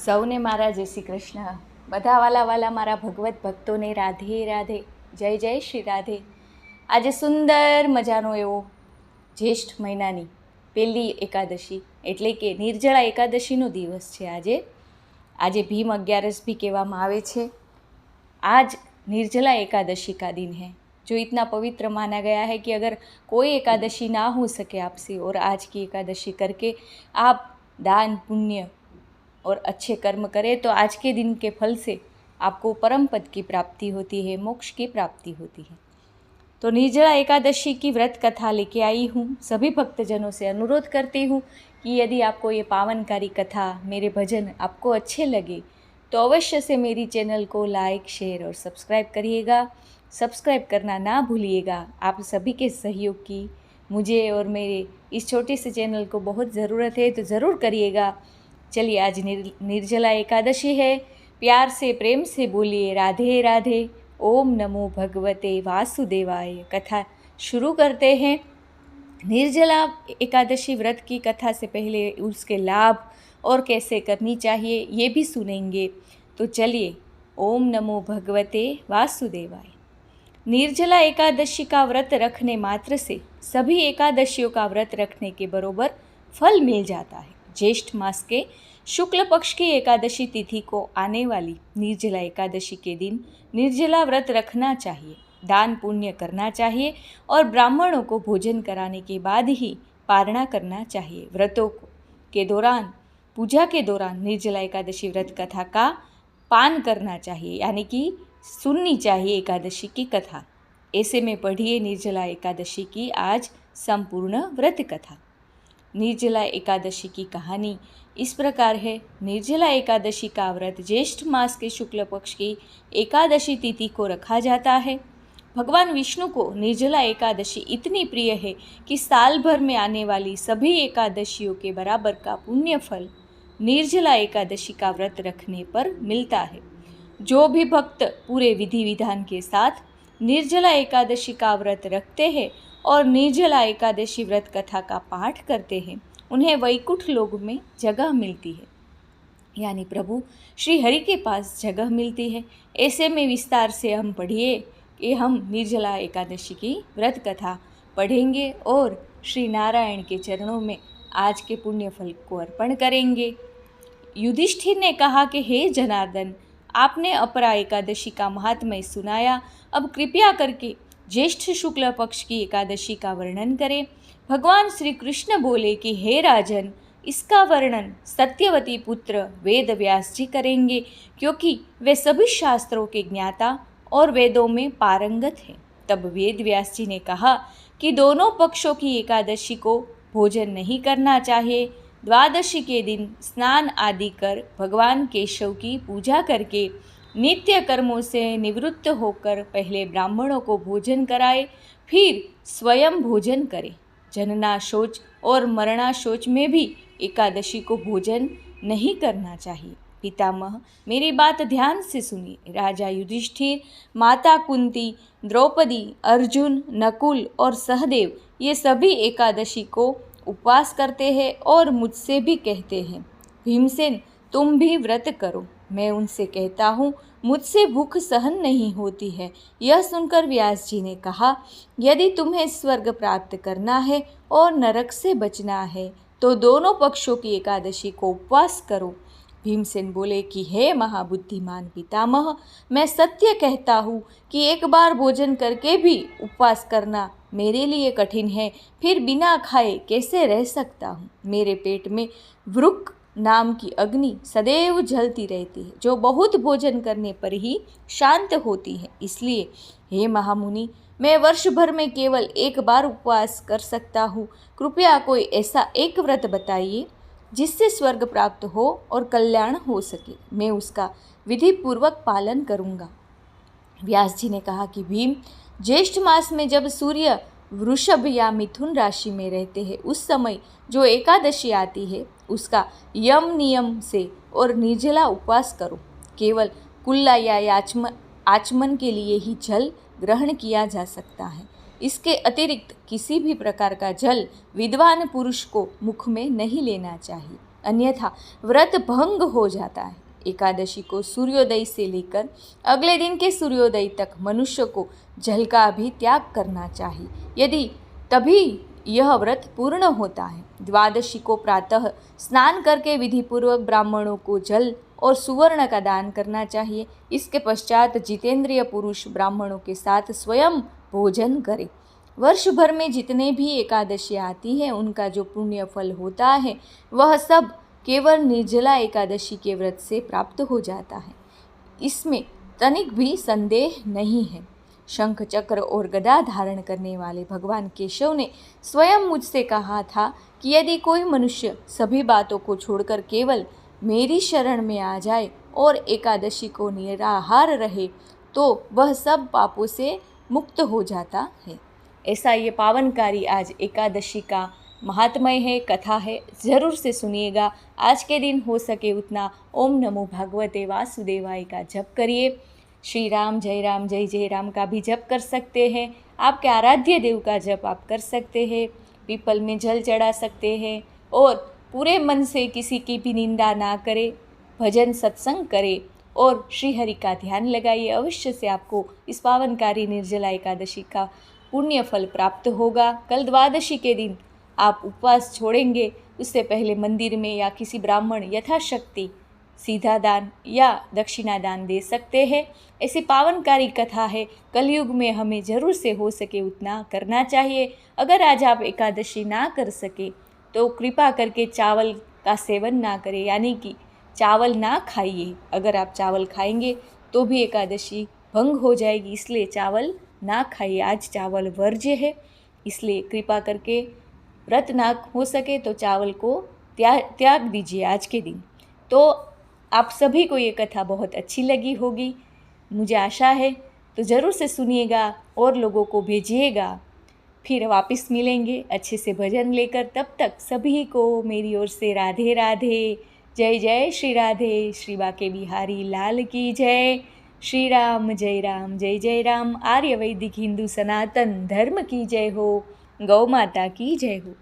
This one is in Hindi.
સૌને મારા જય શ્રી કૃષ્ણ. બધા વાલા મારા ભગવત ભક્તોને રાધે રાધે, જય જય શ્રી રાધે. આજે સુંદર મજાનો એવો જ્યેષ્ઠ મહિનાની પહેલી એકાદશી એટલે કે નિર્જળા એકાદશીનો દિવસ છે. આજે ભીમ 11 भी કહેવામાં આવે છે. आज निर्जला एकादशी का दिन है जो इतना पवित्र माना गया है कि अगर कोई एकादशी ना हो सके आपसे और आज की एकादशी करके आप दान पुण्य और अच्छे कर्म करें तो आज के दिन के फल से आपको परम पद की प्राप्ति होती है, मोक्ष की प्राप्ति होती है. तो निर्जला एकादशी की व्रत कथा लेके आई हूँ. सभी भक्तजनों से अनुरोध करती हूँ कि यदि आपको ये पावनकारी कथा, मेरे भजन आपको अच्छे लगे तो अवश्य से मेरी चैनल को लाइक, शेयर और सब्सक्राइब करिएगा. सब्सक्राइब करना ना भूलिएगा. आप सभी के सहयोग की मुझे और मेरे इस छोटे से चैनल को बहुत ज़रूरत है, तो ज़रूर करिएगा. चलिए, आज निर्जला एकादशी है. प्यार से प्रेम से बोलिए राधे राधे. ओम नमो भगवते वासुदेवाय. कथा शुरू करते हैं. निर्जला एकादशी व्रत की कथा से पहले उसके लाभ और कैसे करनी चाहिए ये भी सुनेंगे. तो चलिए, ओम नमो भगवते वासुदेवाय. निर्जला एकादशी का व्रत रखने मात्र से सभी एकादशियों का व्रत रखने के बरोबर फल मिल जाता है. ज्येष्ठ मास के शुक्ल पक्ष की एकादशी तिथि को आने वाली निर्जला एकादशी के दिन निर्जला व्रत रखना चाहिए, दान पुण्य करना चाहिए और ब्राह्मणों को भोजन कराने के बाद ही पारणा करना चाहिए. व्रतों के दौरान, पूजा के दौरान निर्जला एकादशी व्रत कथा का पान करना चाहिए, यानी कि सुननी चाहिए एकादशी की कथा. ऐसे में पढ़िए निर्जला एकादशी की आज संपूर्ण व्रत कथा. निर्जला एकादशी की कहानी इस प्रकार है. निर्जला एकादशी का व्रत ज्येष्ठ मास के शुक्ल पक्ष की एकादशी तिथि को रखा जाता है. भगवान विष्णु को निर्जला एकादशी इतनी प्रिय है कि साल भर में आने वाली सभी एकादशियों के बराबर का पुण्य फल निर्जला एकादशी का व्रत रखने पर मिलता है. जो भी भक्त पूरे विधि विधान के साथ निर्जला एकादशी का व्रत रखते हैं और निर्जला एकादशी व्रत कथा का पाठ करते हैं, उन्हें वैकुंठ लोक में जगह मिलती है, यानी प्रभु श्री हरि के पास जगह मिलती है. ऐसे में विस्तार से हम पढ़िए कि हम निर्जला एकादशी की व्रत कथा पढ़ेंगे और श्री नारायण के चरणों में आज के पुण्य फल को अर्पण करेंगे. युधिष्ठिर ने कहा कि हे जनार्दन, आपने अपरा एकादशी का महात्म्य सुनाया, अब कृपया करके ज्येष्ठ शुक्ल पक्ष की एकादशी का वर्णन करें. भगवान श्री कृष्ण बोले कि हे राजन, इसका वर्णन सत्यवती पुत्र वेद व्यास जी करेंगे, क्योंकि वे सभी शास्त्रों के ज्ञाता और वेदों में पारंगत हैं. तब वेद व्यास जी ने कहा कि दोनों पक्षों की एकादशी को भोजन नहीं करना चाहिए. द्वादशी के दिन स्नान आदि कर भगवान केशव की पूजा करके नित्य कर्मों से निवृत्त होकर पहले ब्राह्मणों को भोजन कराए, फिर स्वयं भोजन करे. जनना शौच और मरणा शौच में भी एकादशी को भोजन नहीं करना चाहिए. पितामह, मेरी बात ध्यान से सुनिए. राजा युधिष्ठिर, माता कुंती, द्रौपदी, अर्जुन, नकुल और सहदेव ये सभी एकादशी को उपवास करते हैं और मुझसे भी कहते हैं, भीमसेन तुम भी व्रत करो. मैं उनसे कहता हूँ, मुझसे भूख सहन नहीं होती है. यह सुनकर व्यास जी ने कहा, यदि तुम्हें स्वर्ग प्राप्त करना है और नरक से बचना है तो दोनों पक्षों की एकादशी को उपवास करो. भीमसेन बोले कि हे महाबुद्धिमान पितामह, मैं सत्य कहता हूँ कि एक बार भोजन करके भी उपवास करना मेरे लिए कठिन है. फिर बिना खाए कैसे रह सकता हूँ. मेरे पेट में वृक नाम की अग्नि सदैव जलती रहती है, जो बहुत भोजन करने पर ही शांत होती है. इसलिए हे महामुनि, मैं वर्ष भर में केवल एक बार उपवास कर सकता हूँ. कृपया कोई ऐसा एक व्रत बताइए जिससे स्वर्ग प्राप्त हो और कल्याण हो सके. मैं उसका विधि पूर्वक पालन करूँगा. व्यास जी ने कहा कि भीम, ज्येष्ठ मास में जब सूर्य वृषभ या मिथुन राशि में रहते हैं, उस समय जो एकादशी आती है उसका यम नियम से और निर्जला उपवास करो. केवल कुल्ला या आचमन के लिए ही जल ग्रहण किया जा सकता है. इसके अतिरिक्त किसी भी प्रकार का जल विद्वान पुरुष को मुख में नहीं लेना चाहिए. अन्यथा व्रत भंग हो जाता है। एकादशी को सूर्योदय से लेकर अगले दिन के सूर्योदय तक मनुष्य को जल का भी त्याग करना चाहिए, यदि तभी यह व्रत पूर्ण होता है। द्वादशी को प्रातः स्नान करके विधिपूर्वक ब्राह्मणों को जल और सुवर्ण का दान करना चाहिए। इसके पश्चात जितेंद्रिय पुरुष ब्राह्मणों के साथ स्वयं भोजन करे। वर्ष भर में जितने भी एकादशी आती है उनका जो पुण्य फल होता है वह सब केवल निर्जला एकादशी के व्रत से प्राप्त हो जाता है, इसमें तनिक भी संदेह नहीं है। शंख चक्र और गदा धारण करने वाले भगवान केशव ने स्वयं मुझसे कहा था कि यदि कोई मनुष्य सभी बातों को छोड़कर केवल मेरी शरण में आ जाए और एकादशी को निराहार रहे तो वह सब पापों से मुक्त हो जाता है। ऐसा ये पावनकारी आज एकादशी का महात्म्य है, कथा है, ज़रूर से सुनिएगा। आज के दिन हो सके उतना ओम नमो भगवते वासुदेवाय का जप करिए। श्री राम जय जय राम का भी जप कर सकते हैं। आपके आराध्य देव का जप आप कर सकते हैं। पीपल में जल चढ़ा सकते हैं और पूरे मन से किसी की भी निंदा ना करें, भजन सत्संग करें और श्री हरि का ध्यान लगाइए। अवश्य से आपको इस पावनकारी निर्जला एकादशी का पुण्य फल प्राप्त होगा। कल द्वादशी के दिन आप उपवास छोड़ेंगे, उससे पहले मंदिर में या किसी ब्राह्मण यथाशक्ति सीधा दान या दक्षिणा दान दे सकते हैं। ऐसी पावनकारी कथा है, कलयुग में हमें ज़रूर से हो सके उतना करना चाहिए। अगर आज आप एकादशी ना कर सके तो कृपा करके चावल का सेवन ना करें, यानी कि चावल ना खाइए। अगर आप चावल खाएंगे तो भी एकादशी भंग हो जाएगी, इसलिए चावल ना खाइए। आज चावल वर्ज्य है, इसलिए कृपा करके व्रत ना हो सके तो चावल को त्याग दीजिए आज के दिन। तो आप सभी को ये कथा बहुत अच्छी लगी होगी, मुझे आशा है। तो ज़रूर से सुनिएगा और लोगों को भेजिएगा। फिर वापस मिलेंगे अच्छे से भजन लेकर। तब तक सभी को मेरी ओर से राधे राधे, जय जय श्री राधे। श्री बाके बिहारी लाल की जय। श्री राम जय जय राम। आर्य वैदिक हिंदू सनातन धर्म की जय हो। गौ माता की जय हो।